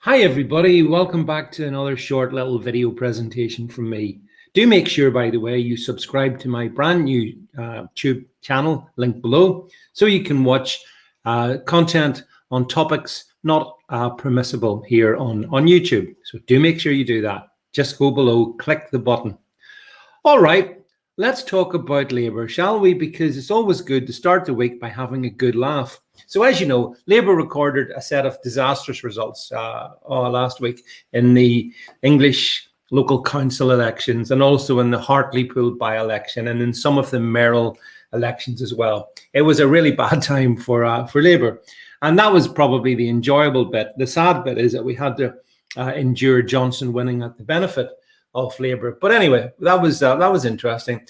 Hi everybody, welcome back to another short little video presentation from me. Do make sure, by the way, you subscribe to my brand new YouTube channel, link below, so you can watch content on topics not permissible here on YouTube. So do make sure you do that. Just go below, click the button. All right, let's talk about Labour, shall we? Because it's always good to start the week by having a good laugh. So as you know, Labour recorded a set of disastrous results last week in the English local council elections and also in the Hartlepool by-election and in some of the mayoral elections as well. It was a really bad time for Labour. And that was probably the enjoyable bit. The sad bit is that we had to endure Johnson winning at the benefit of Labour. But anyway, that was interesting.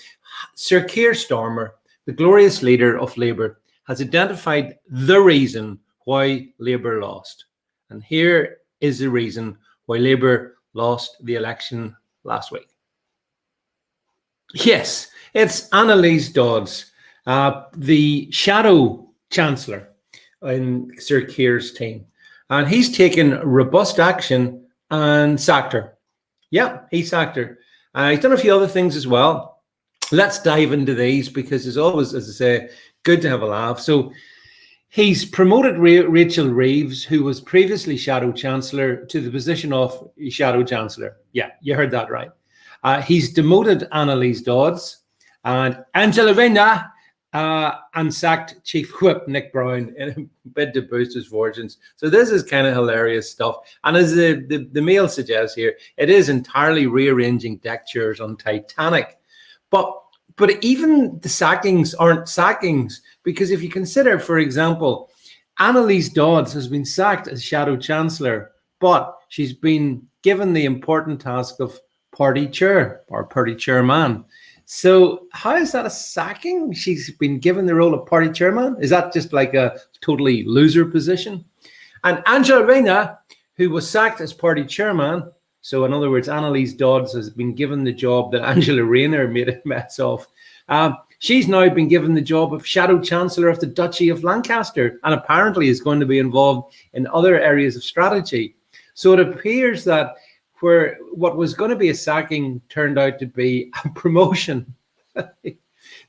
Sir Keir Starmer, the glorious leader of Labour, has identified the reason why Labour lost. And here is the reason why Labour lost the election last week. Yes, it's Annalise Dodds, the shadow chancellor in Sir Keir's team. And he's taken robust action and sacked her. Yeah, he sacked her. He's done a few other things as well. Let's dive into these because it's always, as I say, good to have a laugh. So he's promoted Rachel Reeves, who was previously Shadow Chancellor, to the position of Shadow Chancellor. Yeah, you heard that right. He's demoted Annalise Dodds and Angela Rayner and sacked Chief Whip Nick Brown in a bid to boost his fortunes. So this is kind of hilarious stuff. And as the mail suggests here, it is entirely rearranging deck chairs on Titanic. But even the sackings aren't sackings, because if you consider, for example, Annalise Dodds has been sacked as Shadow Chancellor, but she's been given the important task of party chair or party chairman. So how is that a sacking? She's been given the role of party chairman. Is that just like a totally loser position? And Angela Rayner, who was sacked as party chairman, so in other words, Annalise Dodds has been given the job that Angela Rayner made a mess of. She's now been given the job of Shadow Chancellor of the Duchy of Lancaster and apparently is going to be involved in other areas of strategy. So it appears that where what was going to be a sacking turned out to be a promotion.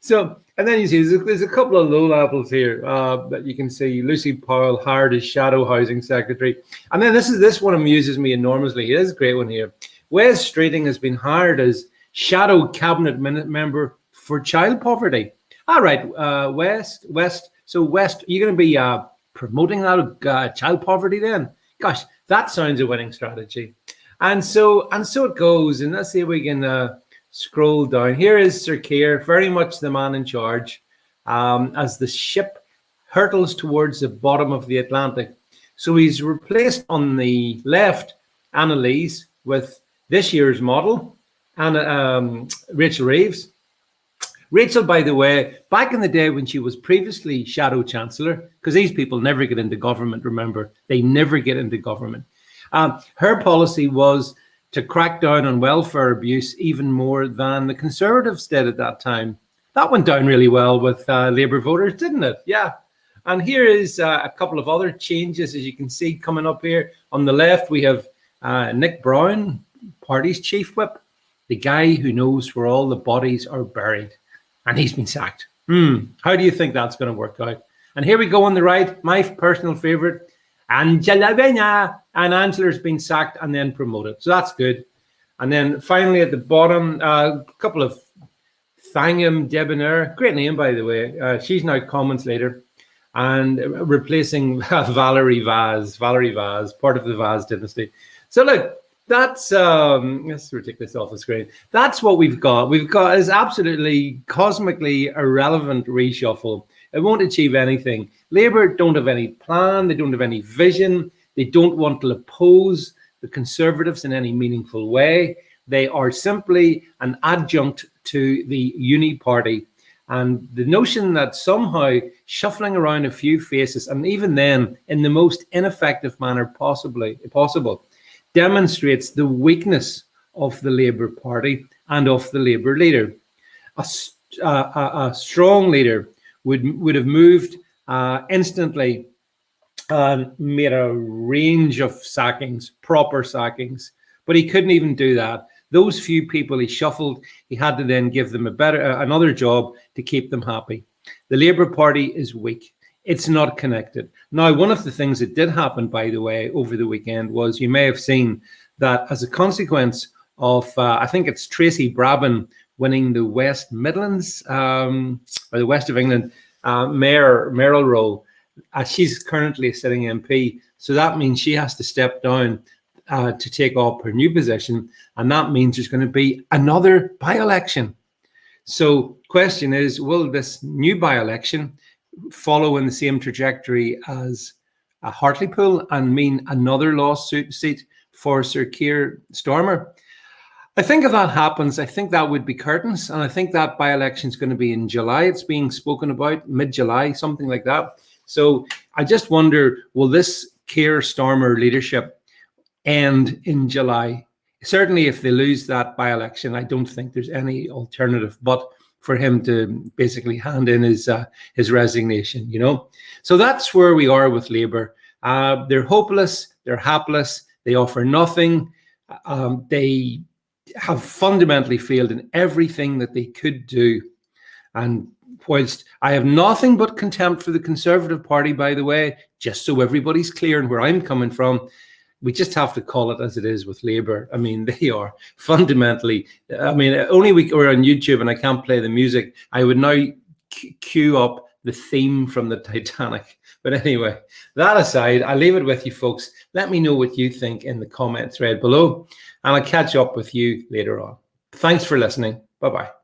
So, and then you see there's a couple of low levels here that you can see. Lucy Powell hired as Shadow Housing Secretary. And then this one amuses me enormously. It is a great one here. Wes Streeting has been hired as Shadow Cabinet Member for Child Poverty. All right, West. So West, you're going to be promoting that child poverty then? Gosh, that sounds a winning strategy. And so it goes. And let's see if we can scroll down. Here is Sir Keir, very much the man in charge, as the ship hurtles towards the bottom of the Atlantic. So he's replaced on the left Annalise with this year's model, and Rachel Reeves. Rachel, by the way, back in the day when she was previously Shadow Chancellor, because these people never get into government, remember, they never get into government. Her policy was to crack down on welfare abuse even more than the Conservatives did at that time. That went down really well with Labour voters, didn't it? Yeah. And here is a couple of other changes, as you can see coming up here. On the left, we have Nick Brown, party's chief whip, the guy who knows where all the bodies are buried. And he's been sacked. How do you think that's going to work out? And here we go on the right, my personal favorite, Angela Rayner. And Angela's been sacked and then promoted. So that's good. And then finally at the bottom, a couple of Thangam Debonair, great name, by the way. She's now Commons leader and replacing Valerie Vaz, part of the Vaz dynasty. So look, that's ridiculous off the screen. That's what we've got. We've got is absolutely cosmically irrelevant reshuffle. It won't achieve anything. Labour don't have any plan. They don't have any vision. They don't want to oppose the Conservatives in any meaningful way. They are simply an adjunct to the Uni Party. And the notion that somehow shuffling around a few faces, and even then in the most ineffective manner possible, demonstrates the weakness of the Labour Party and of the Labour leader. A strong leader would have moved instantly and made a range of sackings, proper sackings, but he couldn't even do that. Those few people he shuffled, he had to then give them another job to keep them happy. The Labour Party is weak. It's not connected. Now, one of the things that did happen, by the way, over the weekend was you may have seen that as a consequence of, I think it's Tracy Brabin winning the West Midlands, or the West of England mayoral role. She's currently a sitting MP, so that means she has to step down to take up her new position, and that means there's going to be another by-election. So question is, will this new by-election follow in the same trajectory as a Hartlepool and mean another lawsuit seat for Sir Keir Starmer? I think if that happens, I think that would be curtains, and I think that by-election is going to be in July. It's being spoken about mid-July, something like that. So I just wonder, will this Keir Starmer leadership end in July? Certainly, if they lose that by-election, I don't think there's any alternative but for him to basically hand in his resignation, you know. So that's where we are with Labour. They're hopeless, they're hapless, they offer nothing. They have fundamentally failed in everything that they could do. And whilst I have nothing but contempt for the Conservative Party, by the way, just so everybody's clear and where I'm coming from, we just have to call it as it is with Labour. I mean, they are fundamentally, I mean, only we're on YouTube and I can't play the music. I would now cue up the theme from the Titanic. But anyway, that aside, I'll leave it with you folks. Let me know what you think in the comment thread below, and I'll catch up with you later on. Thanks for listening. Bye-bye.